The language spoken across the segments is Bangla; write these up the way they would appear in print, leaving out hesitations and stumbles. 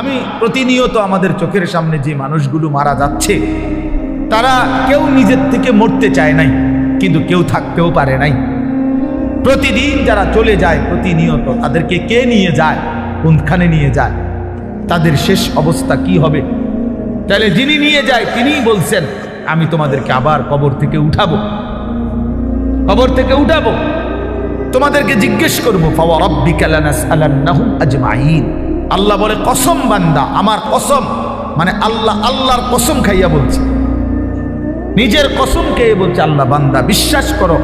আমি প্রতিনিয়ত আমাদের চোখের সামনে যে মানুষগুলো মারা যাচ্ছে, তারা কেউ নিজের থেকে মরতে চায় নাই, কিন্তু কেউ থাকতেও পারে নাই। প্রতিদিন যারা চলে যায় প্রতিনিয়ত, তাদেরকে কে নিয়ে যায়, কোনখানে নিয়ে যায়, তাদের শেষ অবস্থা কি হবে? তাহলে যিনি নিয়ে যায় তিনিই বলছেন, আমি তোমাদেরকে আবার কবর থেকে উঠাবো, কবর থেকে উঠাবো, তোমাদেরকে জিজ্ঞেস করবো। ফাওয়ারাব্বিকা লানাসআলান্নাহুম আজমাইন। আল্লাহ বলে, কসম বান্দা, আমার কসম, মানে আল্লাহ আল্লাহর কসম খাইয়া বলছে, নিজের কসম খেয়ে বলছে, আল্লাহ বান্দা বিশ্বাস করো,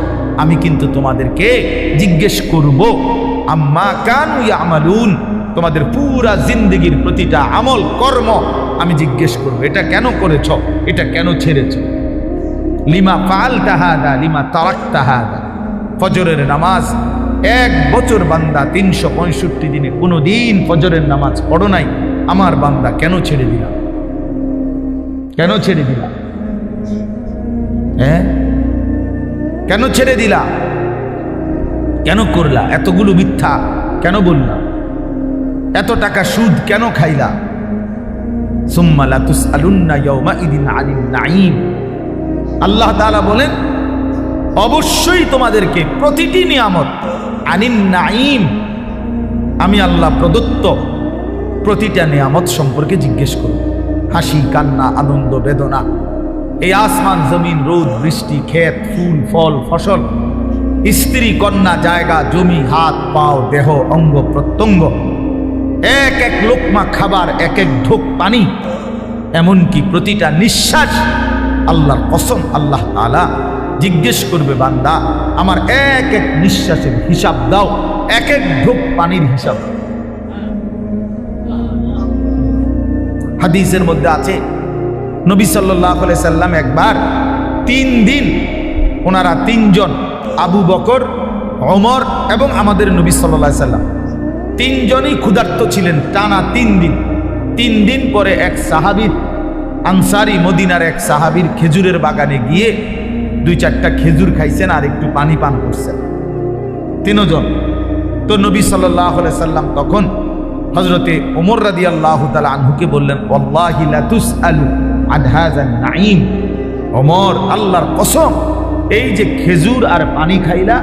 আমি কিন্তু তোমাদেরকে জিজ্ঞেস করব আম্মা কানু ইয়ামালুন, তোমাদের পুরা জিন্দেগির প্রতিটা আমল কর্ম আমি জিজ্ঞেস করব। এটা কেন করেছ, এটা কেন ছেড়েছ, লিমা ফাআলতা হাদা লিমা তারাকতা হাদা। ফজরের নামাজ 1 বছর বান্দা 365 দিনে কোনোদিন ফজরের নামাজ পড়ো নাই, আমার বান্দা কেন ছেড়ে দিলাম, কেন ছেড়ে দিলাম? হ্যাঁ, কেন ছেড়ে দিলা, কেন করলা, এতগুলো মিথ্যা কেন বললা, এত টাকা সুদ কেন খাইলা? সুম্মা লাতুসআলুন্না ইয়াওমাইদিন আনিন নাঈম। আল্লাহ তাআলা বলেন, অবশ্যই তোমাদেরকে প্রতিটি নিয়ামত, আনিন নাঈম, আমি আল্লাহ প্রদত্ত প্রতিটা নিয়ামত সম্পর্কে জিজ্ঞেস করব। হাসি কান্না আনন্দ বেদনা, এই আসমান জমিন রোদ বৃষ্টি ক্ষেত ফুল ফল ফসল, স্ত্রী কন্যা জায়গা জমি হাত পাও দেহ অঙ্গ প্রত্যঙ্গ, এক এক লোকমা খাবার, এক এক ঢোক পানি, এমনকি প্রতিটা নিঃশ্বাস, আল্লাহর কসম আল্লাহ তাআলা জিজ্ঞেস করবে, বান্দা আমার এক এক নিঃশ্বাসের হিসাব দাও, এক এক ঢোক পানির হিসাব। হাদিসের মধ্যে আছে, নবী সাল্লাল্লাহু আলাইহি সাল্লাম একবার 3 দিন, ওনারা 3 জন, আবু বকর, ওমর এবং আমাদের নবী সাল্লাল্লাহু আলাইহি সাল্লাম 3 জনই ক্ষুধার্ত ছিলেন টানা 3 দিন। 3 দিন পরে এক সাহাবীর, আনসারি মদিনার এক সাহাবীর খেজুরের বাগানে গিয়ে 2-4টা খেজুর খাইছেন আর একটু পানি পান করছেন, 3 জন। তো নবী সাল্লাল্লাহু আলাইহি সাল্লাম তখন হযরতে ওমর রাদিয়াল্লাহু তাআলা আনহুকে বললেন, ওয়াল্লাহি লা তুসআলু আন হাযান নাঈম। ওমর, আল্লাহর কসম, এই যে খেজুর আর পানি খাইলা,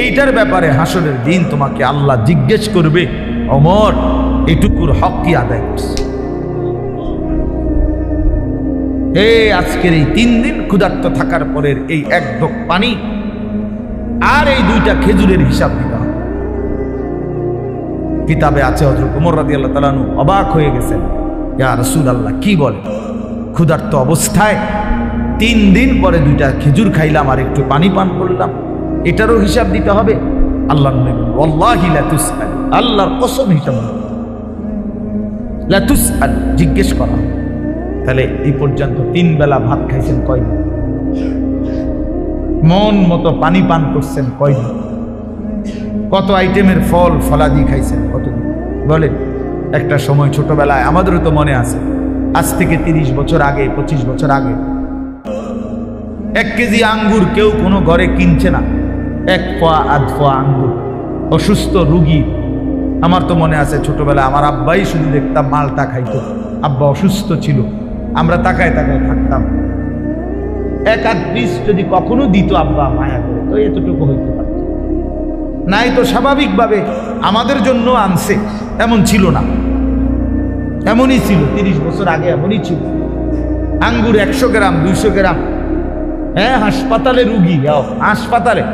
এইটার ব্যাপারে হাসরের দিন তোমাকে আল্লাহ জিজ্ঞেস করবে, ওমর এটুকুর হক কি আদায় করছে? আজকের এই 3 দিন ক্ষুধার্ত থাকার পরের এই 1 ঢোক পানি আর এই 2টা খেজুরের হিসাব দিতে হবে। কিতাবে আছে, হযরত ওমর রাদিয়াল্লাহু তাআলা আনহু অবাক হয়ে গেছেন, ইয়া রাসূলুল্লাহ, কি বলে, ক্ষুধার্ত অবস্থায় 3 দিন পরে 2টা খেজুর খাইলাম আর একটু পানি পান করলাম, এটারও হিসাব দিতে হবে? আল্লাহ নবী বলেন, ওয়াল্লাহি লা তুসআল, আল্লাহর কসম হিসাব লা তুসআল, জিজ্ঞেস করা। তাহলে এই পর্যন্ত 3 বেলা ভাত খাইছেন কয়দিন? মন মতো পানি পান করছেন কয়দিন? কত আইটেমের ফল ফলাদি খাইছেন কতদিন? বলেন। একটা সময় ছোটবেলায় আমাদেরও তো মনে আছে, আজ থেকে 30 বছর আগে 25 বছর আগে 1 কেজি আঙ্গুর কেউ কোনো ঘরে কিনছে না, 1 পোয়া 1/2 পোয়া আঙ্গুর। অসুস্থ রুগী, আমার তো মনে আছে ছোটবেলায় আমার আব্বাই শুধু দেখতাম মালটা খাইতো, আব্বা অসুস্থ ছিল, আমরা তাকায় তাকায় থাকতাম। 1-8 পিস যদি কখনো দিত আব্বা মায়া করে, তো এতটুকু হইতে পারত, নাই তো স্বাভাবিকভাবে আমাদের জন্য আনছে, এমন ছিল না, এমনই ছিল 30 বছর আগে, এমনই ছিল। আঙ্গুর 100 গ্রাম 200 গ্রাম, হ্যাঁ, হাসপাতালে রুগী, হাসপাতালে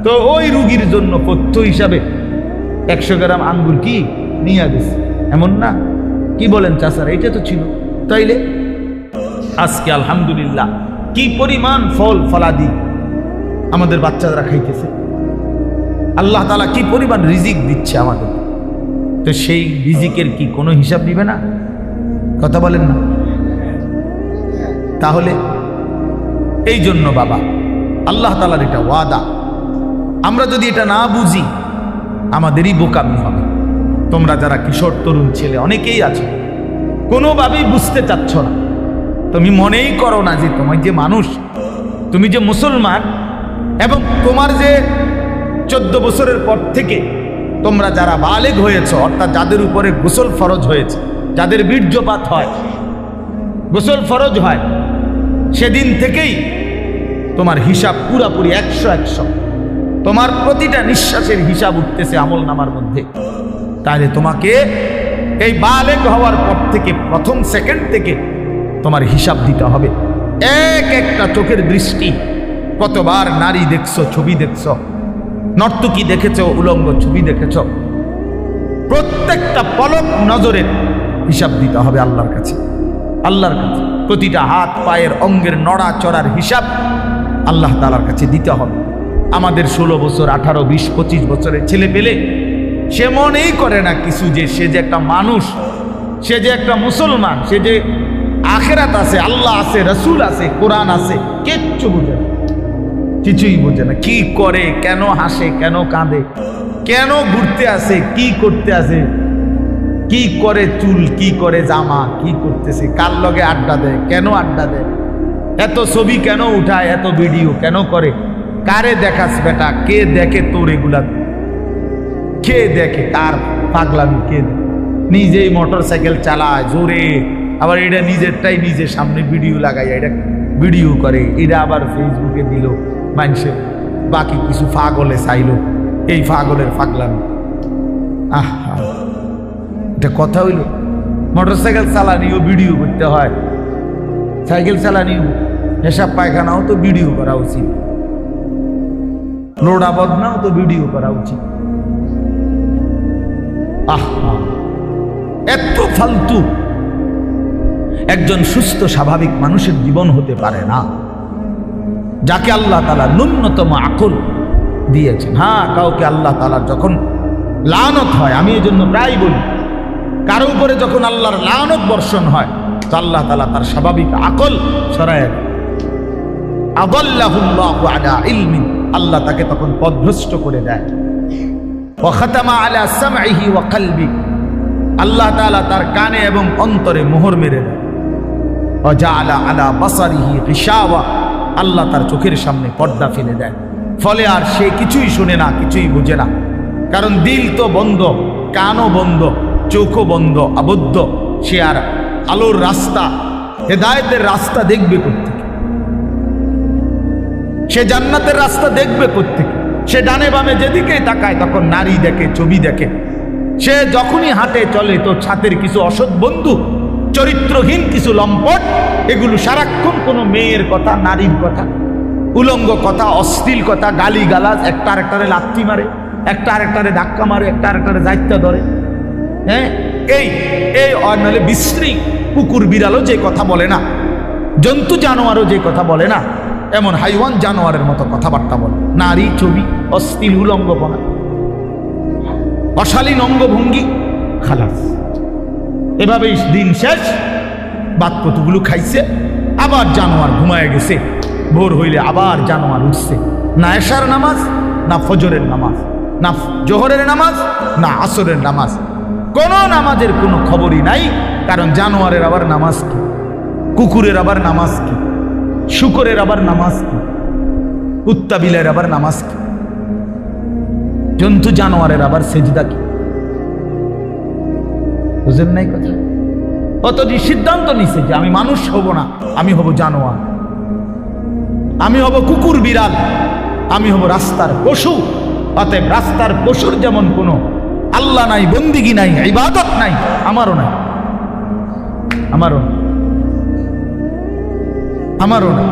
তো ওই রুগীর জন্য পথ্য হিসাবে 100 গ্রাম আঙ্গুর কি নিয়ে গেছে, এমন না? কি বলেন চাচারা, এটা তো ছিল। তাইলে আজকে আলহামদুলিল্লাহ কি পরিমাণ ফল ফলাদি আমাদের বাচ্চারা খাইতেছে, আল্লাহ তাআলা কি পরিমাণ রিজিক দিচ্ছে আমাদের, তো সেই রিজিকের কি কোনো হিসাব দিবে না? কথা বলেন না? তাহলে এই জন্য বাবা, আল্লাহ তাআলার এটা ওয়াদা, আমরা যদি এটা না বুঝি আমাদেরই বোকামি হবে। তোমরা যারা কিশোর তরুণ ছেলে অনেকেই আছো, কোনোভাবেই বুঝতে চাচ্ছ না, তুমি মনেই করো না যে তোমার যে মানুষ, তুমি যে মুসলমান, এবং তোমার যে 14 বছরের পর থেকে তোমরা যারা বালেগ হয়েছ, অর্থাৎ যাদের উপরে গোসল ফরজ হয়েছে, যাদের বীর্যপাত হয়, গোসল ফরজ হয়, সেদিন থেকেই তোমার হিসাব পুরাপুরি 100 তোমার প্রতিটা নিঃশ্বাসের হিসাব উঠতেছে আমল নামার মধ্যে। তাহলে তোমাকে এই বালেগ হওয়ার পর থেকে প্রথম সেকেন্ড থেকে তোমার হিসাব দিতে হবে। একটা চোখের দৃষ্টি, কতবার নারী দেখছো, ছবি দেখছো, নর্তকী দেখেছো, উলঙ্গ ছবি দেখেছো, প্রত্যেকটা পলক নজরের হিসাব দিতে হবে আল্লাহর কাছে। আল্লাহর কাছে প্রতিটা হাত পায়ের অঙ্গের নড়াচড়ার হিসাব আল্লাহ তাআলার কাছে দিতে হবে। আমাদের 16 বছর, 18, 20, 25 বছরের ছেলে পেলে সে মনেই করে না কিছু, যে সে যে একটা মানুষ, সে যে একটা মুসলমান, সে যে আখিরাত আছে, আল্লাহ আছে, রসুল আছে, কোরআন আছে, কিচ্ছু বোঝে না, কিছুই বোঝে না। কি করে, কেন হাসে, কেন কাঁদে, কেন ঘুরতে আসে, কি করতে আসে, কি করে চুল, কি করে জামা, কি করতেছে, কার লগে আড্ডা দেয়, কেন আড্ডা দেয়, এত ছবি কেন উঠায়, এত ভিডিও কেন করে, কারে দেখাস বেটা, কে দেখে তোর এগুলা, কে দেখে, কার পাগলামি কে দেখে? নিজেই মোটর সাইকেল চালায় জোরে, আবার এটা নিজেরটাই নিজের সামনে ভিডিও লাগাই, এটা ভিডিও করে, এটা আবার ফেসবুকে দিল, মানুষে বাকি কিছু পাগলে চাইলো, এই পাগলের পাগলামি। আহা, এটা কথা হইল? মোটর সাইকেল চালানিও ভিডিও করতে হয়, সাইকেল চালানিও, পেশাব পায়খানাও তো ভিডিও করা উচিত, লোডা বদনাও তো ভিডিও করা উচিত। আহা, এত ফালতু একজন সুস্থ স্বাভাবিক মানুষের জীবন হতে পারে না, যাকে আল্লাহ তাআলা ন্যূনতম আকল দিয়েছেন। হ্যাঁ, কাউকে আল্লাহ তাআলার যখন লানত হয়, আমি এই জন্য প্রায় বলি, কারো উপরে যখন আল্লাহর লানত বর্ষণ হয়, তো আল্লাহ তাআলা তার স্বাভাবিক আকল সরায় দেন। আদাল্লাহুল্লাহু আলা ইলমিন, আল্লাহ তাকে তখন পথভ্রষ্ট করে দেয়। ওয়া খাতামা আলা সামঈহি ওয়া কলবি, আল্লাহ তাআলা তার কানে এবং অন্তরে মোহর মেরে দেয়। ওয়া জাআলা আলা বাসারিহি গিশাওয়া, আল্লাহ তার চোখের সামনে পর্দা ফেলে দেয়। ফলে আর সে কিছুই শুনে না, কিছুই বুঝে না, কারণ দিল তো বন্ধ, কানও বন্ধ, চোখও বন্ধ, আবদ্ধ। সে আর আলোর রাস্তা, হেদায়েতের রাস্তা দেখবে কোত্থেকে? সে জান্নাতের রাস্তা দেখবে কোত্থেকে? সে ডানে বামে যেদিকেই তাকায় তখন নারী দেখে, ছবি দেখে। সে যখনই হাঁটে চলে তো ছাতের কিছু অসৎ বন্ধু, চরিত্রহীন কিছু লম্পট, এগুলো সারাক্ষণ কোনো মেয়ের কথা, নারীর কথা, উলঙ্গ কথা, অশ্লীল কথা, গালি গালাজ, একটা আরেকটারে লাথি মারে, একটা আরেকটারে ধাক্কা মারে, একটা আরেকটারে দায়িত্ব ধরে। হ্যাঁ, এই এই নাহলে বিশ্রী কুকুর বিড়ালও যে কথা বলে না, জন্তু জানোয়ারও যে কথা বলে না, এমন হাইওয়ান জানোয়ারের মতো কথাবার্তা বলে। নারী, ছবি, অশ্লীল উলঙ্গপনা, অশালীন অঙ্গভঙ্গি, খালাস। এভাবেই দিন শেষ, বাদকতগুলো খাইছে, আবার জানোয়ার ঘুমায় গেছে। ভোর হইলে আবার জানোয়ার উঠছে। না এশার নামাজ, না ফজরের নামাজ, না জোহরের নামাজ, না আসরের নামাজ, কোনো নামাজের কোনো খবরই নাই। কারণ জানোয়ারের আবার নামাজ কি, কুকুরের আবার নামাজ কি, শুকরের আবার নামাজ কি, কুত্তা বিলের আবার নামাজ কি, জন্তু জানোয়ারের আবার সেজদা কি? বুঝেন নাই কথা? অতটি সিদ্ধান্ত নিছে যে আমি মানুষ হব না, আমি হব জানোয়ার, আমি হব কুকুর বিড়াল, আমি হব রাস্তার পশু। অতএব রাস্তার পশুর যেমন কোনো আল্লাহ নাই, বন্দিগি নাই, ইবাদত নাই, আমারও নাই, আমারও না, আমারও না।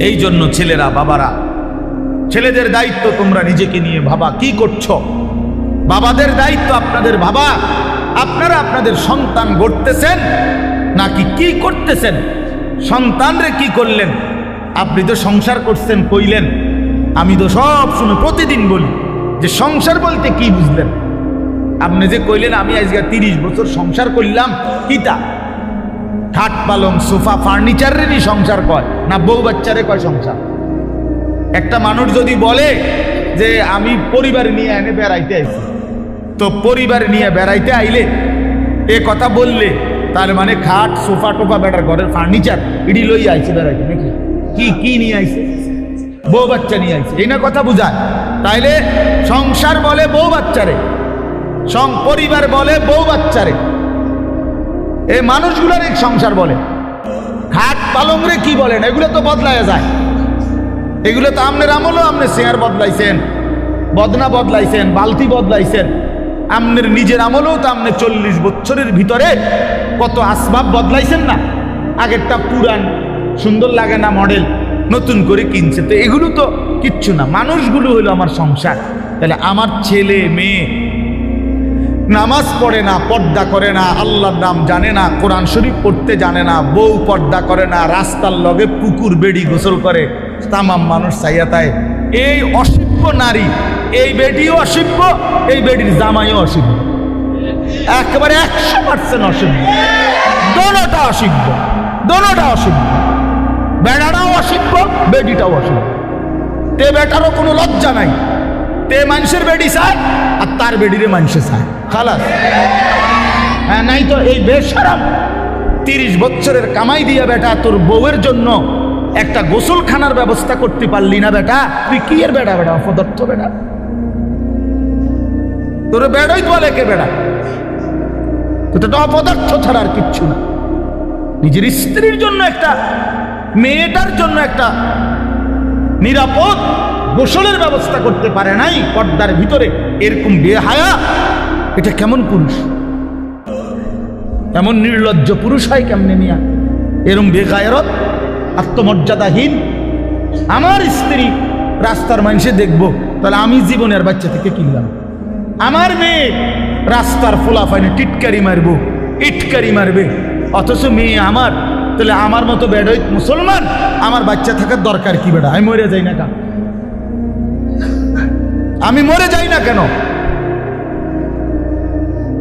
এই জন্য ছেলেরা, বাবারা, ছেলেদের দায়িত্ব তোমরা নিজেকে নিয়ে ভাবা, কি করছো? বাবাদের দায়িত্ব আপনাদের ভাবা, আপনারা আপনাদের সন্তান গড়তেছেন নাকি কি করতেছেন? সন্তানরে কি করলেন? আপনি তো সংসার করছেন কইলেন, আমি তো সব সময় প্রতিদিন বলি যে সংসার বলতে কি বুঝলেন? আপনি যে কইলেন আমি আজকে 30 বছর সংসার করলাম, কিতা? খাট পালং সোফা ফার্নিচারেরই সংসার কয় না বউ বাচ্চারে কয় সংসার? একটা মানুষ যদি বলে যে আমি পরিবার নিয়ে এনে বেড়াইতে আইছি, তো পরিবার নিয়ে বেড়াইতে আইলে এ কথা বললে তার মানে খাট সোফা টোফা বেটার ঘরের ফার্নিচার এটি লই আইছে বেড়াইতে নাকি? কি কি নিয়ে আইছে? বউ বাচ্চা নিয়ে আইছে, এই না কথা বুঝায়? তাইলে সংসার বলে বউ বাচ্চারে, পরিবার বলে বউ বাচ্চারে, এই মানুষগুলোর এক সংসার বলে। খাট পালং রে কি বলেন, এগুলো তো বদলায় যায়। এগুলো তো আমনের আমলও আপনি চেয়ার বদলাইছেন, বদনা বদলাইছেন, বালতি বদলাইছেন। আমনের নিজের আমলও তো আপনি 40 বছরের ভিতরে কত আসবাব বদলাইছেন না। আগেরটা পুরান, সুন্দর লাগে না, মডেল নতুন করে কিনছে। তো এগুলো তো কিচ্ছু না, মানুষগুলো হলো আমার সংসার। তাহলে আমার ছেলে মেয়ে নামাজ পড়ে না, পর্দা করে না, আল্লাহর নাম জানে না, কোরআন শরীফ পড়তে জানে না, বউ পর্দা করে না, রাস্তার লগে পুকুর বেড়ি গোসল করে, তামাম মানুষ চাইয়াতায়। এই অসভ্য নারী, এই বেডিও অসভ্য, এই বেডির জামাইও অসভ্য, একেবারে 100% অসভ্য। দোনোটা অসভ্য, দোনোটা অসভ্য। বেড়াটাও অসভ্য, বেডিটাও অসভ্য। তে বেটারও কোনো লজ্জা নাই, তে মানুষের বেডি চায় আর তার বেডিরে মানুষে চায়, খালাস। হ্যাঁ, নাই তো এই বেশরম 30 বছরের কামাই দিয়া বেটা তোর বউয়ের জন্য একটা গোসলখানার ব্যবস্থা করতে পারলি না বেটা, তুই কি এর বেটা? বেটা অপদার্থ বেটা, তোর বেড়াই বলে কে বেড়া? তো অপদার্থ ছাড়া আর কিচ্ছু না। নিজের স্ত্রীর জন্য একটা, মেয়েটার জন্য একটা নিরাপদ গোসলের ব্যবস্থা করতে পারে নাই পর্দার ভিতরে, এরকম বেহায়া, এটা কেমন পুরুষ? এমন নির্লজ্জ পুরুষ হয় কেমনে মিয়া? এরকম বেগায়রত, আত্মমর্যাদাহীন। আমার স্ত্রী রাস্তার মানুষে দেখবো, তাহলে আমি জীবনের বাচ্চা থেকে কিনলাম। আমার মেয়ে রাস্তার ফোলাফাইনে টিটকারি মারবো, ইটকারি মারবে, অথচ মেয়ে আমার। তাহলে আমার মতো বেড়াই মুসলমান আমার বাচ্চা থাকার দরকার কি বেড়া? আমি মরে যাই না কেন? আমি মরে যাই না কেন?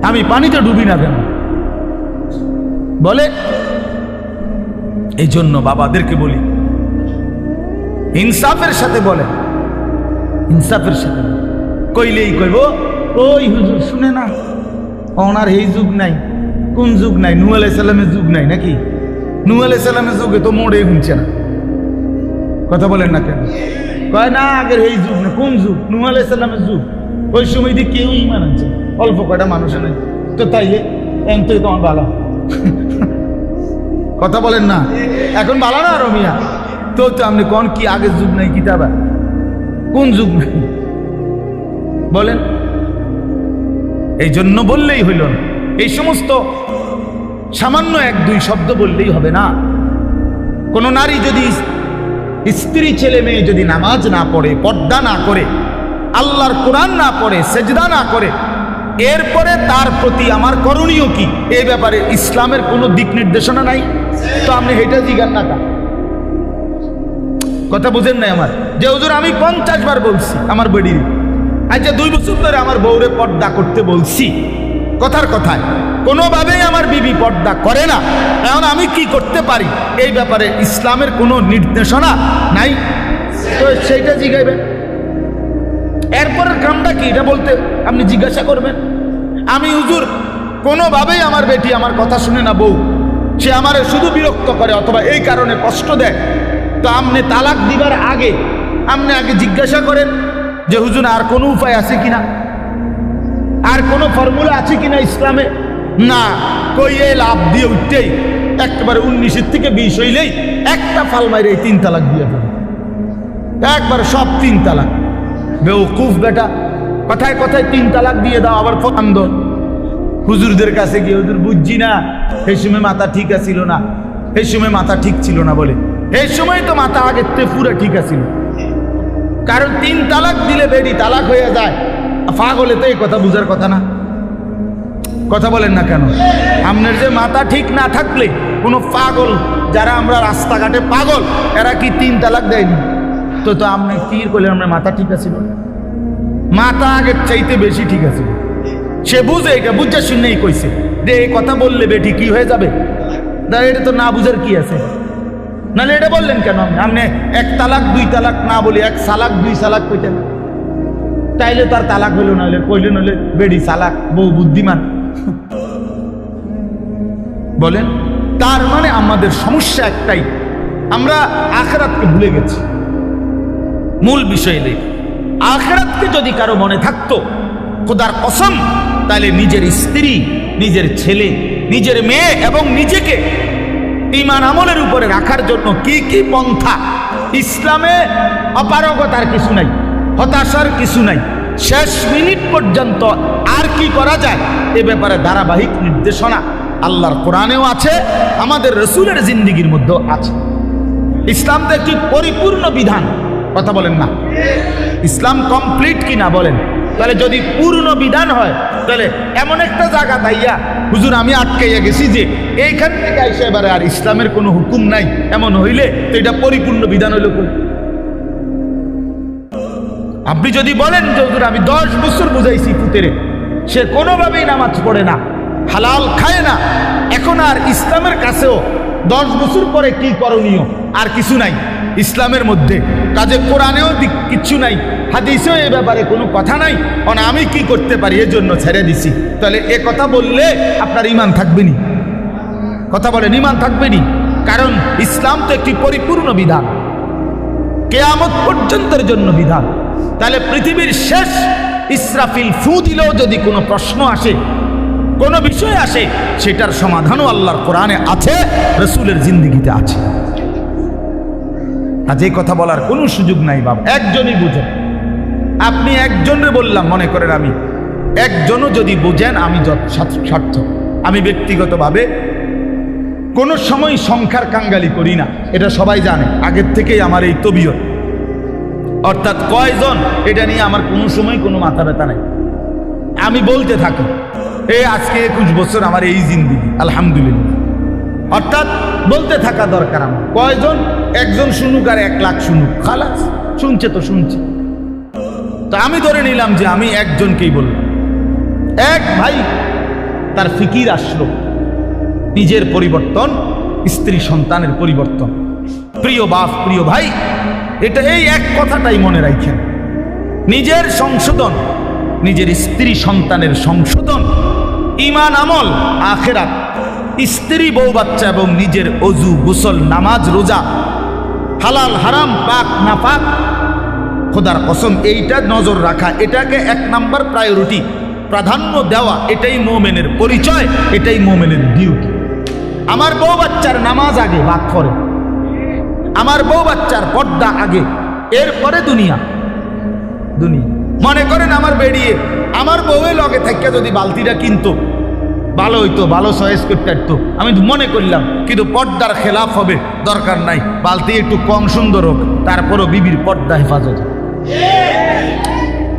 আমি পানিতে ডুবি না কেন? বলে। এই জন্য বাবাদেরকে বলি, ইনসাফের সাথে বলে, ইনসাফের সাথে কইলেই কইব ওই হুজুর শুনে না, ওনার এই যুগ নাই। কোন যুগ নাই? নূহ আলাইহিস সালামের যুগ নাই নাকি? নূহ আলাইহিস সালামের যুগে তো মোড়ে শুনছে না, কথা বলেন না কেন? কয় না আগের এই যুগ না। কোন যুগ? নূহ আলাইহিস সালামের যুগ। ওই সময় দিয়ে কেউ ইমান আনছে, অল্প কয়টা মানুষের নাই। তো তাইলে এম তো তোমার ভালো, কথা বলেন না? এখন ভালো না রমিয়া? তো আপনি কোন কি আগের যুগ নাই? কিতাবা কোন যুগ নাই বলেন? এই জন্য বললেই হইল না। এই সমস্ত সামান্য 1-2 শব্দ বললেই হবে না। কোন নারী যদি, স্ত্রী ছেলে মেয়ে যদি নামাজ না পড়ে, পর্দা না করে, আল্লাহর কোরআন না পড়ে, সেজদা না করে, এরপরে তার প্রতি আমার করণীয় কি, এই ব্যাপারে ইসলামের কোনো দিক নির্দেশনা নাই। তো আপনি হেঁটে জিজ্ঞান না কা? কথা বুঝেন নাই আমার? যে হুজুর আমি 50 বার বলছি আমার বেডির, আচ্ছা 2 বছর ধরে আমার বউরে পর্দা করতে বলছি, কথার কথায় কোনোভাবেই আমার বিবি পর্দা করে না, এখন আমি কি করতে পারি? এই ব্যাপারে ইসলামের কোনো নির্দেশনা নাই। তো সেইটা জিজ্ঞাইবেন। এরপরের কামটা কি এটা বলতে আপনি জিজ্ঞাসা করবেন। আমি হুজুর কোনোভাবেই আমার বেটি আমার কথা শুনে না, বউ সে আমারে শুধু বিরক্ত করে অথবা এই কারণে কষ্ট দেয়। তো আপনি তালাক দিবার আগে আপনি আগে জিজ্ঞাসা করেন যে হুজুর আর কোনো উপায় আছে কিনা, আর কোনো ফর্মুলা আছে কিনা ইসলামে? না, কইয়ে লাভ দিয়ে উঠতেই একেবারে 19 থেকে 20 হইলেই একটা ফাল মাইরে 3 তালাক দিয়ে ফেলে, একবার সব 3 তালাক। বেওকুফ বেটা, কথায় কথায় 3 তালাক দিয়ে দাও, আবার ফন্দ হুজুরদের কাছে গিয়ে হুজুর বুঝছি না, এই সময় মাথা ঠিক আছিল না, এই সময় মাথা ঠিক ছিল না বলে। এই সময় তো মাথা আগের থেকে পুরো ঠিক আছিল, কারণ 3 তালাক দিলে বেডি তালাক হয়ে যায়। পাগলে তো এই কথা বুঝার কথা না, কথা বলেন না কেন? আপনার যে মাথা ঠিক না থাকলে কোনো পাগল, যারা আমরা রাস্তাঘাটে পাগল, এরা কি 3 তালাক দেয়নি? তো তো আপনি কি করলেন? আপনার মাথা ঠিক আছিল, মাথা আগের চাইতে বেশি ঠিক আছে। সে বুঝে, এটা বুঝে শুনেই কইছে যে এই কথা বললে বেটি কি হয়ে যাবে। এটা তো না বুঝার কি আছে? নাহলে এটা বললেন কেন? আপনি 1 তালাক 2 তালাক না বলি 1 সালাক 2 সালাক কইতেন, তাইলে তার তালাক হইল, নাহলে কইলেন হলে বেডি সালাক, বউ বুদ্ধিমান। বলেন, তার মানে আমাদের সমস্যা একটাই, আমরা আখিরাতকে ভুলে গেছি। মূল বিষয় নেই। আখিরাতকে যদি কারো মনে থাকতো, খোদার কসম তাহলে নিজের স্ত্রী, নিজের ছেলে, নিজের মেয়ে এবং নিজেকে ঈমান আমলের উপরে রাখার জন্য কি কি পন্থা, ইসলামে অপারগতার কিছু নাই, হতাশার কিছু নাই, শেষ মিনিট পর্যন্ত আর কি করা যায় এ ব্যাপারে ধারাবাহিক নির্দেশনা আল্লাহর কোরআনেও আছে, আমাদের রসুলের জিন্দিগির মধ্যেও আছে। ইসলাম তো একটি পরিপূর্ণ বিধান, কথা বলেন না? ইসলাম কমপ্লিট কিনা বলেন? তাহলে যদি পূর্ণ বিধান হয় তাহলে এমন একটা জায়গা তাইয়া হুজুর আমি আটকাইয়া গেছি যে এইখান থেকে আইসা এবারে আর ইসলামের কোনো হুকুম নাই, এমন হইলে তো এটা পরিপূর্ণ বিধান হইল। আপনি যদি বলেন যে হুজুর আমি 10 বছর বুঝাইছি পুতেরে, সে কোনোভাবেই নামাজ পড়ে না, হালাল খায় না, এখন আর ইসলামের কাছেও 10 বছর পরে কি করণীয় আর কিছু নাই ইসলামের মধ্যে, কাজে কোরআনেও কিচ্ছু নাই, হাদিসেও এ ব্যাপারে কোনো কথা নাই, কারণ আমি কি করতে পারি এজন্য ছেড়ে দিছি, তাহলে এ কথা বললে আপনার ঈমান থাকবেনি? কথা বলেন, ঈমান থাকবেনি? কারণ ইসলাম তো একটি পরিপূর্ণ বিধান, কিয়ামত পর্যন্তের জন্য বিধান। তাহলে পৃথিবীর শেষ ইসরাফিল ফু দিলেও যদি কোনো প্রশ্ন আসে, কোনো বিষয় আসে, সেটার সমাধানও আল্লাহর কোরআনে আছে, রসুলের জিন্দিগিতে আছে। আজ এই কথা বলার কোনো সুযোগ নাই বাবা, একজনই বুঝেন। আপনি একজনের বললাম, মনে করেন আমি একজনও যদি বুঝেন আমি স্বার্থ। আমি ব্যক্তিগতভাবে কোনো সময় সংখ্যার কাঙ্গালি করি না, এটা সবাই জানে, আগের থেকেই আমার এই তবিয়ত। অর্থাৎ কয়জন এটা নিয়ে আমার কোনো সময় কোনো মাথা ব্যথা নাই, আমি বলতে থাকি এই আজকে 21 বছর আমার এই জিন্দিগি, আলহামদুলিল্লাহ। অর্থাৎ বলতে থাকা দরকার আমার। কয়জন? একজন শুনুক আর 1 লাখ শুনুক, খালাস, শুনছে তো শুনছে। তো আমি ধরে নিলাম যে আমি একজনকেই বললাম। এক ভাই তার ফিকির আসলো নিজের পরিবর্তন, স্ত্রী সন্তানের পরিবর্তন। প্রিয় বাপ, প্রিয় ভাই, এটা এই এক কথাটাই মনে রাখেন, নিজের সংশোধন, নিজের স্ত্রী সন্তানের সংশোধন, ঈমান আমল, আখিরাত, স্ত্রী বউ বাচ্চা এবং নিজের অজু গোসল নামাজ রোজা, হালাল হারাম পাক না পাক, খোদার কসম এইটা নজর রাখা, এটাকে 1 নাম্বার প্রায়োরিটি, প্রাধান্য দেওয়া, এটাই মোমেনের পরিচয়, এটাই মোমেনের ডিউটি। আমার বউ বাচ্চার নামাজ আগে, বাদ পরে। আমার বউ বাচ্চার পর্দা আগে, এরপরে দুনিয়া। মনে করেন আমার বেরিয়ে আমার বউয়ের লগে থেকে যদি বালতিটা কিনতো ভালো হইতো, ভালো চয়েস করতে পারতো, আমি মনে করলাম, কিন্তু পর্দার খেলাফ হবে, দরকার নাই, বালতি একটু কম সুন্দর হোক, তারপরও বিবির পর্দা হেফাজত।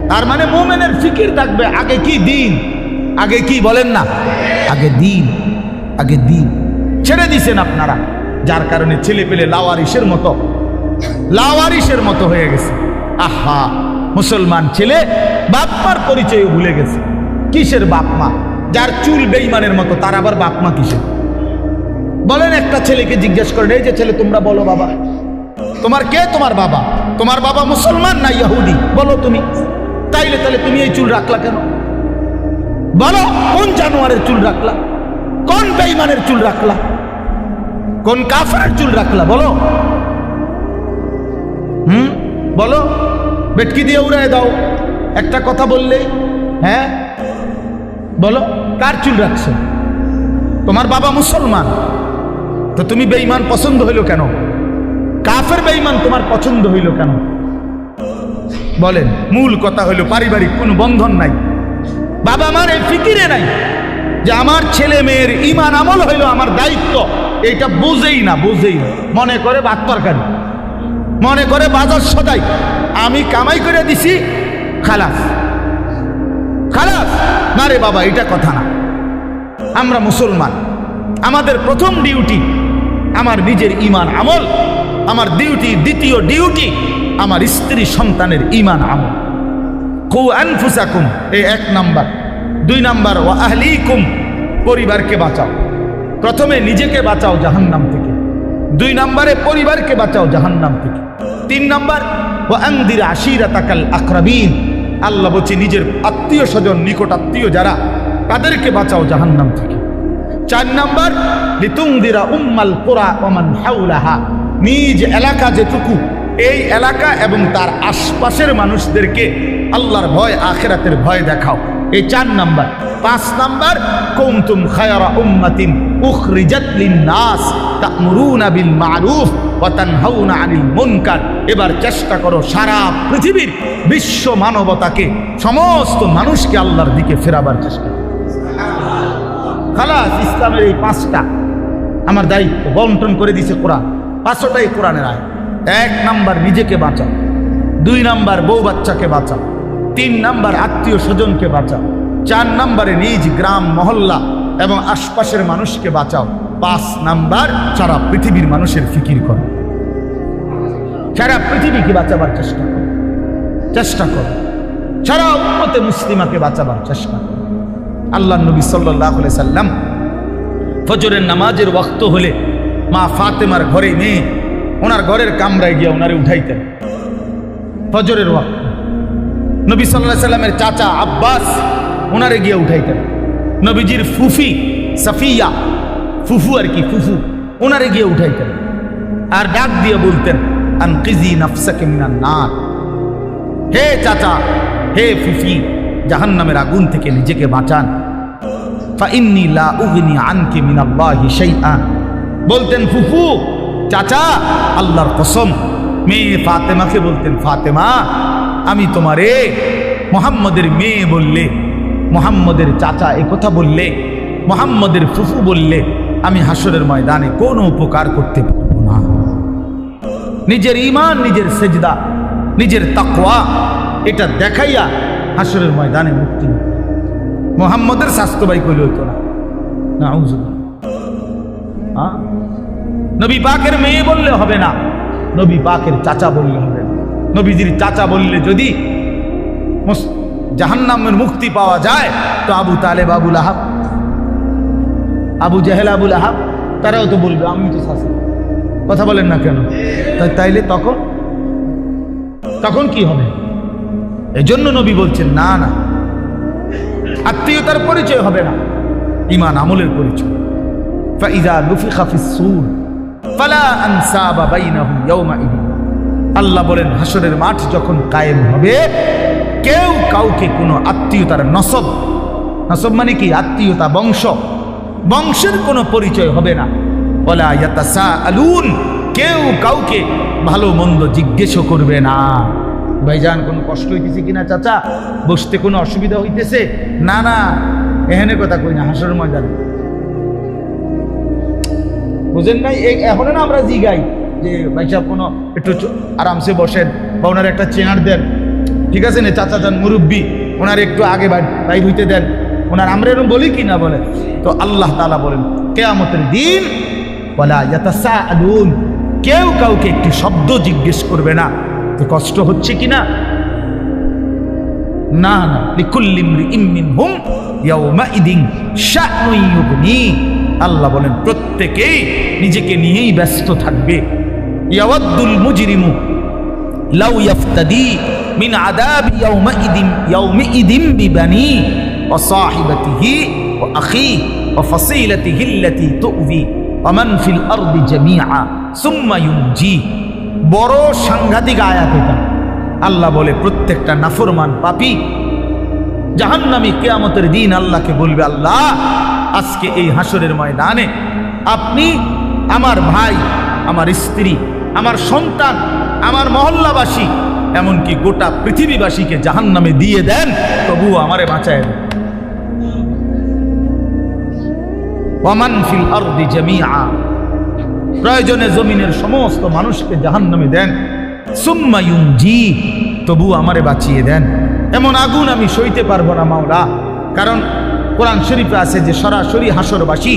তার মানে মোমেনের ফিকির থাকবে আগে কি দিন, আগে কি বলেন না, আগে দিন, আগে দিন। ছেড়ে দিছেন আপনারা, যার কারণে ছেলে পেলে লাওয়ারিসের মতো হয়ে গেছে। আহা, মুসলমান ছেলে বাপ মার পরিচয় ভুলে গেছে। কিসের বাপ মা? যার চুল বেঈমানের মতো, তার আবার বাপ মা কিসের? বলেন, একটা ছেলেকে জিজ্ঞেস করেন, এই যে ছেলে তোমরা বলো বাবা, তোমার কে তোমার বাবা? তোমার বাবা মুসলমান না ইহুদি? বলো তুমি। তাইলে তাহলে তুমি এই চুল রাখলা কেন? বলো, কোন জানোয়ারের চুল রাখলা? কোন বেঈমানের চুল রাখলা? কোন কাফেরের চুল রাখলা? বলো, বলো, বেটকি দিয়ে উড়ায় দাও একটা কথা বললেই। হ্যাঁ বলো, কার চুল রাখছো? তোমার বাবা মুসলমান, তো তুমি বেঈমান পছন্দ হইল কেন? কাফের বেঈমান তোমার পছন্দ হইল কেন? বলেন। মূল কথা হইল পারিবারিক কোনো বন্ধন নাই, বাবা আমার এই ফিকিরে নাই যে আমার ছেলে মেয়ের ঈমান আমল হইল আমার দায়িত্ব, এইটা বুঝেই না। মনে করে ভাত তরকারি, মনে করে বাজার সদাই, আমি কামাই করে দিছি, খালাস না রে বাবা, এটা কথা না। আমরা মুসলমান, আমাদের প্রথম ডিউটি আমার নিজের ঈমান আমল, আমার ডিউটি, দ্বিতীয় ডিউটি আমার স্ত্রী সন্তানের ঈমান আমল। কু আনফুসাকুম, এই 1 নাম্বার। 2 নাম্বার, ওয়া আহলিকুম, পরিবারকে বাঁচাও। প্রথমে নিজেকে বাঁচাও জাহান্নাম থেকে, 2 নাম্বারে পরিবারকে বাঁচাও জাহান্নাম থেকে, 3 নাম্বার ওয়া আনদির আশিরাতাকাল আকরাবিন, আল্লাহ বলছে নিজের আত্মীয় স্বজন, নিকট আত্মীয় যারা, তাদেরকে বাঁচাও জাহান্নাম থেকে। 4 নাম্বার লিতুনদিরা উম্মাল কুরা ওয়া মান হাওলাহা, নিজ এলাকা যেটুকু, এই এলাকা এবং তার আশপাশের মানুষদেরকে আল্লাহর ভয়, আখিরাতের ভয় দেখাও। এই 4 নাম্বার। 5 নাম্বার, কুনতুম খায়রা উম্মাতিন উখরিজাত লিন-নাস তা'মুরুনা বিল মা'রুফ ওয়া তানহাউনা আনিল মুনকার। এবার চেষ্টা করো সারা পৃথিবীর বিশ্ব মানবতাকে, সমস্ত মানুষকে আল্লাহর দিকে ফেরাবার চেষ্টা করো। খালাস, ইসলামের এই 5টা আমার দায়িত্ব, বন্টন করে দিছে কোরআন। 5টাই কোরআনের আয়াত। 1 নাম্বার, নিজেকে বাঁচাও। 2 নাম্বার, বউ বাচ্চাকে বাঁচাও। 3 নাম্বার, আত্মীয় স্বজনকে বাঁচাও। 4 নাম্বারে নিজ গ্রাম মহল্লা এবং আশপাশের মানুষকে বাঁচাও। 5 নাম্বার, সারা পৃথিবীর মানুষের ফিকির করো, সারা পৃথিবীকে বাঁচাবার চেষ্টা করো, চেষ্টা করো, সারা উম্মতে মুসলিমাকে বাঁচাবার চেষ্টা করো। আল্লাহ নবী সাল্লাল্লাহু আলাইহি সাল্লাম ফজরের নামাজের ওয়াক্ত হলে মা ফাতেমার ঘরে মেয়ে ওনার ঘরের কামরায় গিয়ে ওনারে উঠাইতেন। ফজরের ওয়াক্ত নবী সাল্লাল্লাহু আলাইহি সাল্লামের চাচা আব্বাস ওনারে গিয়ে উঠাইতেন। নবীজির ফুফি সাফিয়া, ফুফু আর কি, ফুফু ওনারে গিয়ে উঠাইতেন আর ডাক দিয়ে বলতেন, আনকিজি নাফসাকে মিনান নার। হে চাচা, হে ফুফি, জাহান্নামের আগুন থেকে নিজেকে বাঁচান। ফাইন্নী লা উগনি আনকি মিনাল্লাহি শাইআন। বলতেন ফুফু, চাচা, আল্লাহর কসম। মেয়ে ফাতেমাকে বলতেন, ফাতেমা, আমি তোমারে মুহাম্মদের মেয়ে বললে, মুহাম্মদের চাচা এ কথা বললে, মুহাম্মদের ফুফু বললে আমি হাসরের ময়দানে কোনো উপকার করতে পারবো না। নিজের ঈমান, নিজের সেজদা, নিজের তাকওয়া এটা দেখাইয়া হাসরের ময়দানে মুক্তি। মুহাম্মদের স্বাস্থ্য ভাই কইলে হইতো না। নাউজুবিল্লাহ। নবী পাকের মেয়ে বললে হবে না, নবী পাকের চাচা বললে হবে না। নবীজির চাচা বললে যদি জাহান্নামের মুক্তি পাওয়া যায়, তো আবু তালেব, আবু লাহাব, আবু জাহেল, আবু লাহাব তারাও তো বলবে আমি তো শাসি। কথা বলেন না কেন? তাইলে তখন কি হবে? এজন্য নবী বলছেন, না না, আত্মীয়তার পরিচয় হবে না, ঈমান আমলের পরিচয়। ফাইযা নুফিখা ফিস-সূর ফালা আনসাবা বাইনাহুম ইয়াওমাইদিন। আল্লাহ বলেন, হাসরের মাঠ যখন কায়েম হবে, কেউ কাউকে কোনো আত্মীয়তার নসব মানে কি? আত্মীয়তা, বংশের কোনো পরিচয় হবে না। ওয়ালা ইয়াতাসাআলুন, কেউ কাউকে ভালো মন্দ জিজ্ঞেসও করবে না। ভাইজান, কোনো কষ্ট হইতেছে কিনা চাচা? বসতে কোনো অসুবিধা হইতেছে? না না, এখানে কথা কই না, হাসরের ময়দানে। বুঝেন নাই? এখন না আমরা জিগাই যে ভাই সাহেব কোনো একটু আরামসে বসেন বা ওনার একটা চেয়ার দেন, ঠিক আছে না চাচা যান মুরব্বী, ওনার একটু আগে বাইর হইতে দেন ওনার, আমরা এরকম বলি কি না বলেন? তো আল্লাহ তাআলা বলেন, কিয়ামতের দিন ওয়ালা ইয়াতাসাআলুন, কেউ কাউকে একটি শব্দ জিজ্ঞেস করবে না তো কষ্ট হচ্ছে কিনা। না না, লিকুল্লি ইমরিইম মিনহুম ইয়াওমাইদিন শা'নুন ইউগনি। আল্লাহ বলেন, প্রত্যেকেই নিজেকে নিয়েই ব্যস্ত থাকবে। ইয়াওয়াদ্দুল মুজরিমু লাউ ইয়াফতাদি মিন আযাবি ইয়াওমাইদিন বিবানি ওয়া সাহিবাতিহি ওয়া আখিহি ওয়া ফাসিলাতিহি আল্লাতী তু'যি ওয়া মান ফিল আরদি জামিআ সুম্মা ইউনজি। বড় সাংঘাতিক আয়াত এটা। আল্লাহ বলে, প্রত্যেকটা নাফরমান পাপী জাহান্নামী কিয়ামতের দিন আল্লাহকে বলবে, আল্লাহ, আজকে এই হাসরের ময়দানে আপনি আমার ভাই, আমার স্ত্রী, আমার সন্তান, আমার মহল্লাবাসী, এমনকি গোটা পৃথিবীবাসীকে জাহান্নামে দিয়ে দেন, তবুও আমারে বাঁচায় দেন। ওয়ামান ফিল আরদি জামিআ, প্রয়োজনে জমিনের সমস্ত মানুষকে জাহান্নামে দেন। সুম্মা ইউনজি, তবু আমারে বাঁচিয়ে দেন। এমন আগুন আমি সইতে পারবো না মাওলা। কারণ কোরআন শরীফে আছে যে সরাসরি হাসরবাসী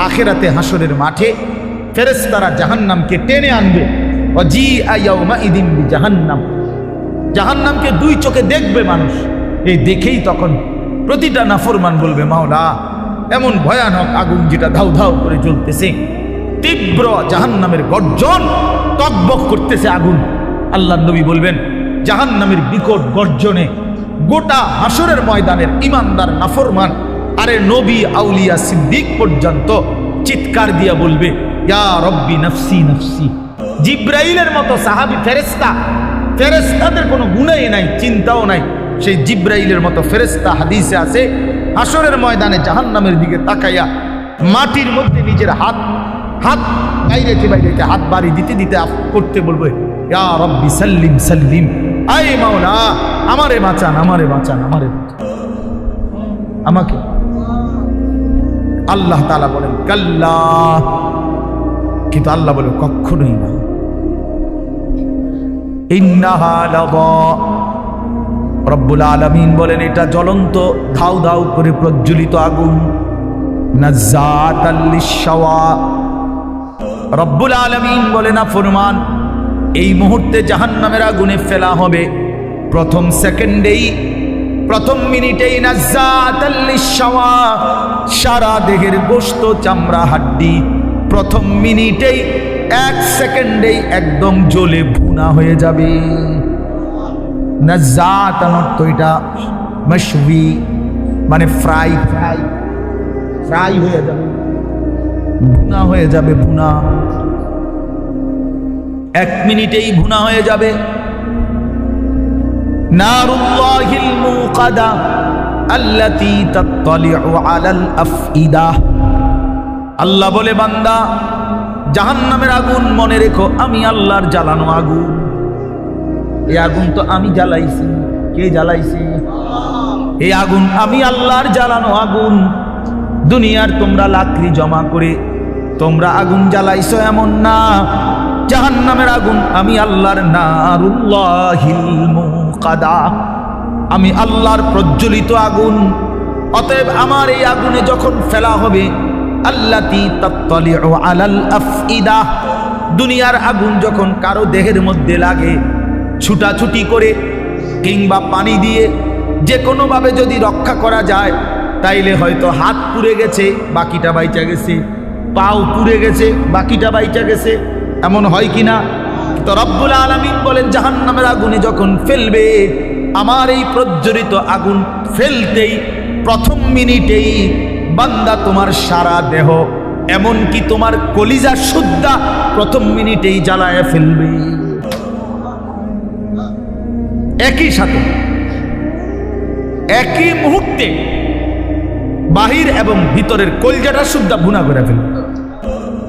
আখিরাতে হাসরের মাঠে ফেরেশতারা জাহান্নামকে টেনে আনবে। ওয়াজিআ ইয়াওমাইদিন বিজাহান্নাম, জাহান্নামকে 2 চোখে দেখবে মানুষ। এই দেখেই তখন প্রতিটা নাফরমান বলবে, মাওলা, এমন ভয়ানক আগুন যেটা ধাউ ধাউ করে জ্বলতেছে, তীব্র জাহান্নামের গর্জন, টকবক করতেছে আগুন। আল্লাহ নবী বলবেন, জাহান্নামের বিকট গর্জনে গোটা হাসরের ময়দানের ইমানদার নাফরমান, আরে নবী, আউলিয়া, সিদ্দিক পর্যন্ত চিৎকার দিয়া বলবে, ইয়া রব্বি নফসি নফসি। জিব্রাইলের মতো সাহাবী ফেরেশতাদের কোনো গুনাহই নাই, চিন্তাও নাই, সেই জিব্রাইলের মতো ফেরেশতা হাদিসে আছে হাসরের ময়দানে জাহান্নামের দিকে তাকাইয়া মাটির মধ্যে নিজের হাত বাইরে হাত বাড়ি দিতে দিতে করতে বলবে, ইয়া রব্বি সাল্লিম সাল্লিম, আয় মাওলা আমারে বাঁচান, আমারে বাঁচান, আমারে বাঁচান, আমাকে। আল্লাহ তাআলা বলেন কাল্লা, কিন্তু আল্লাহ বলে কখনোই না। ইন্নাহা লাযা, রব্বুল আলামিন বলেন এটা জ্বলন্ত ধাউ ধাউ করে প্রজ্বলিত আগুন। নাযাতাল লিশাওয়া, রব্বুল আলামিন বলে না ফরমান এই মুহূর্তে জাহান্নামের আগুনে ফেলা হবে, প্রথম সেকেন্ডেই, প্রথম মিনিটেই নাযাতাল লিশাওয়া, সারা দেহের গোশত চামড়া হাড্ডি প্রথম মিনিটেই, এক সেকেন্ডেই একদম জ্বলে ভুনা হয়ে যাবে। নাযাত অর্থ এটা মাশওয়ি, মানে ফ্রাই ফ্রাই ফ্রাই হয়ে যাবে, ভুনা হয়ে যাবে, ভুনা এক মিনিটেই ভুনা হয়ে যাবে। নারুল্লাহিল মুকাদা আল্লাতী তাত্তালিউ আলাল আফইদা, আল্লাহ বলে বান্দা জাহান্নামের আগুন মনে রেখো আমি আল্লাহর জ্বালানো আগুন। এই আগুন তো আমি জ্বালাইছি। কে জ্বালাইছে? এই আগুন আমি আল্লাহর জ্বালানো আগুন। দুনিয়ার তোমরা লাকড়ি জমা করে তোমরা আগুন জ্বালাইছো এমন না, জাহান্নামের আগুন আমি আল্লাহর, নারুল্লাহিল মুকাদা, আমি আল্লাহর প্রজ্বলিত আগুন। অতএব আমার এই আগুনে যখন ফেলা হবে, আল্লাতী তাত্তালিউ আলাল আফইদা, দুনিয়ার আগুন যখন কারো দেহের মধ্যে লাগে, ছুটাছুটি করে কিংবা পানি দিয়ে যে কোনোভাবে যদি রক্ষা করা যায়, তাইলে হয়তো হাত পুড়ে গেছে বাকিটা বাইচা গেছে, পাও পুড়ে গেছে বাকিটা বাইচা গেছে, এমন হয় কিনা? তো রব্বুল আলামিন বলেন জাহান্নামের আগুনে যখন ফেলবে, আমার এই প্রজ্বলিত আগুন ফেলতেই প্রথম মিনিটেই বান্দা তোমার সারা দেহ এমনকি তোমার কলিজা সুদ্ধা প্রথম মিনিটেই জ্বালায় ফেলবে। একই সাথে একই মুহূর্তে বাহির এবং ভিতরের কলিজাটা সুদ্ধা ভুনা করে ফেলবে।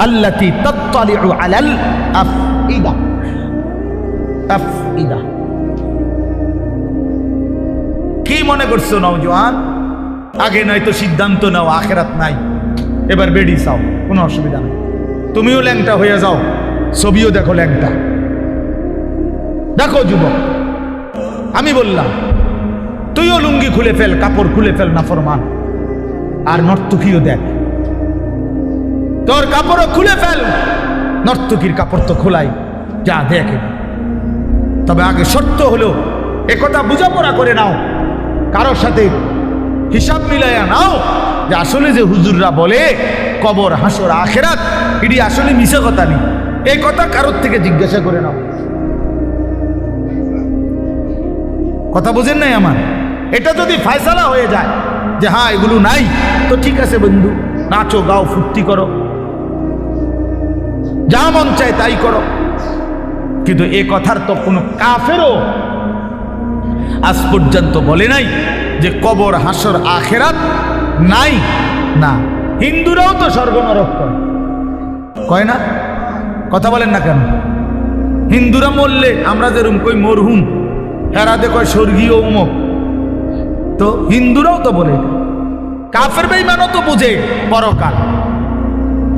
আল্লাতী তাত্তালিউ আলাল আফইদা, আফইদা। কি মনে করছো নওজোয়ান? আগে নয়তো সিদ্ধান্ত নাও আখেরাত নাই, এবার বেডি চাও, কোনো অসুবিধা নেই। তুমিও ল্যাংটা হয়ে যাও, ছবিও দেখো ল্যাংটা। দেখো যুবক, আমি বললাম তুইও লুঙ্গি খুলে ফেল, কাপড় খুলে ফেল, নাফরমান। আর নর্তকীও দেখ, তোর কাপড়ও খুলে ফেল, নর্তকীর কাপড় তো খোলাই, যা দেখে। তবে আগে শর্ত হলো একথা বোঝাপড়া করে নাও, কারোর সাথে হিসাব মিলাইয়া নাও যে আসলে যে হুজুররা বলে কবর হাসর আখেরাত, এটি আসলে মিছে কথা নেই, এই কথা কারোর থেকে জিজ্ঞাসা করে নাও। কথা বুঝেন নাই আমার? এটা যদি ফয়সালা হয়ে যায় যে হ্যাঁ এগুলো নাই, তো ঠিক আছে বন্ধু, নাচো গাও ফুর্তি করো, যা মন চায় তাই করো। কিন্তু এ কথার তো কোনো কাফেরও আজ পর্যন্ত বলে নাই যে কবর হাসর আখেরাত নাই। না, হিন্দুরাও তো স্বর্গ নরক কয় না? কথা বলেন না কেন? হিন্দুরা মরলে আমরা যেরকম কই মরহুম, হেরাতে কয় স্বর্গীয় উমক। তো হিন্দুরাও তো বলে, কাফের বেঈমানও তো বুঝে পরকাল,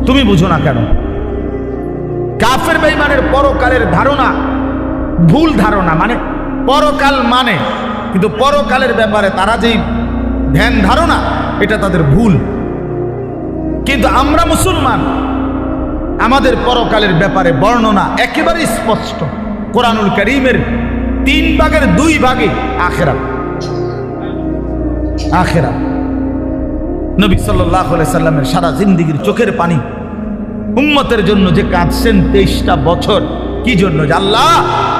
তুমি বুঝো না কেন? কাফের বেঈমানের পরকালের ধারণা ভুল ধারণা, মানে পরকাল মানে, কিন্তু পরকালের ব্যাপারে তারা যেই ধ্যান ধারণা, এটা তাদের ভুল। কিন্তু আমরা মুসলমান, আমাদের পরকালের ব্যাপারে বর্ণনা একেবারে স্পষ্ট। কোরআনুল কারীমের 3 ভাগের 2 ভাগে আখিরাত। আখিরাত নবী সাল্লাল্লাহু আলাইহি সাল্লামের সারা জিন্দেগীর চোখের পানি উম্মতের জন্য যে কাঁদছেন 23টা বছর, কি জন্য? আল্লাহ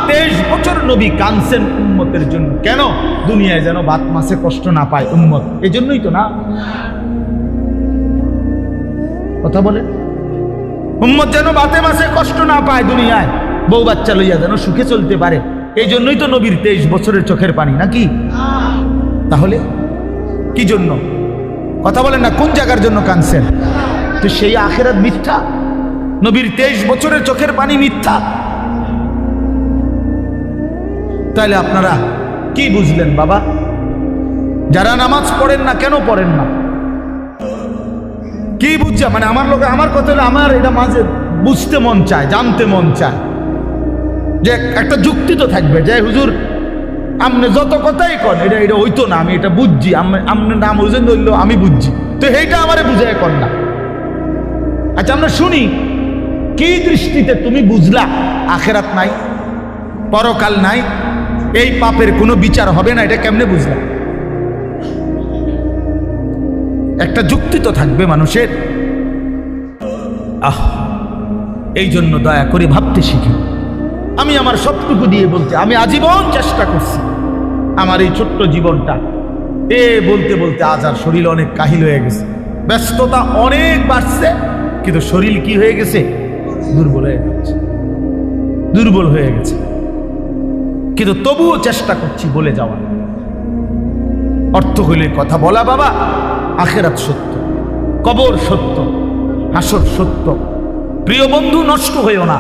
23 বছর নবী কাঁদছেন উম্মতের জন্য। কেন? দুনিয়ায় যেন বাত মাসে কষ্ট না পায় উম্মত, এই জন্যই তো না? কথা বলে, উম্মত যেন বাতে মাসে কষ্ট না পায়, দুনিয়ায় বউ বাচ্চা লইয়া যেন সুখে চলতে পারে, এই জন্যই তো নবীর 23 বছরের চোখের পানি, নাকি? তাহলে কি জন্য কথা বলেন না, কোন জায়গার জন্য কাঁদছেন? তো সেই আখিরাত মিথ্যা, নবীর 23 বছরের চোখের পানি মিথ্যা। তাহলে আপনারা কি বুঝলেন বাবা? যারা নামাজ পড়েন না, কেন পড়েন না? কি বুঝছে? মানে আমার লোকে আমার কথা হলো, আমার এটা মাঝে বুঝতে মন চায়, জানতে মন চায় যে একটা যুক্তি তো থাকবে যে হুজুর আপনি যত কথাই কন এটা এটা হইতো না, আমি এটা বুঝছি, আপনার নাম বুঝেন ধরলো আমি বুঝছি, তো এইটা আমারে বুঝাই কর না। আচ্ছা আমরা শুনি, কি দৃষ্টিতে তুমি বুঝলা আখেরাত নাই, পরকাল নাই, এই পাপের কোনো বিচার হবে না, এটা কেমনে বুঝলা? একটা যুক্তি তো থাকবে মানুষের। এই জন্য দয়া করে ভাবতে শিখি। আমি আমার সবটুকু দিয়ে বলতে, আমি আজীবন চেষ্টা করছি আমার এই ছোট্ট জীবনটা বলতে বলতে আজ আর শরীর অনেক কাহিল হয়ে গেছে, ব্যস্ততা অনেক বাড়ছে, কিন্তু শরীর কি হয়ে গেছে? দুর্বল হয়ে গেছে, দুর্বল হয়ে গেছে। কিন্তু তবুও চেষ্টা করছি বলে যাওয়া। অর্থ হইলে কথা বলা বাবা, আখেরাত সত্য, কবর সত্য, হাসর সত্য। প্রিয় বন্ধু, নষ্ট হইও না।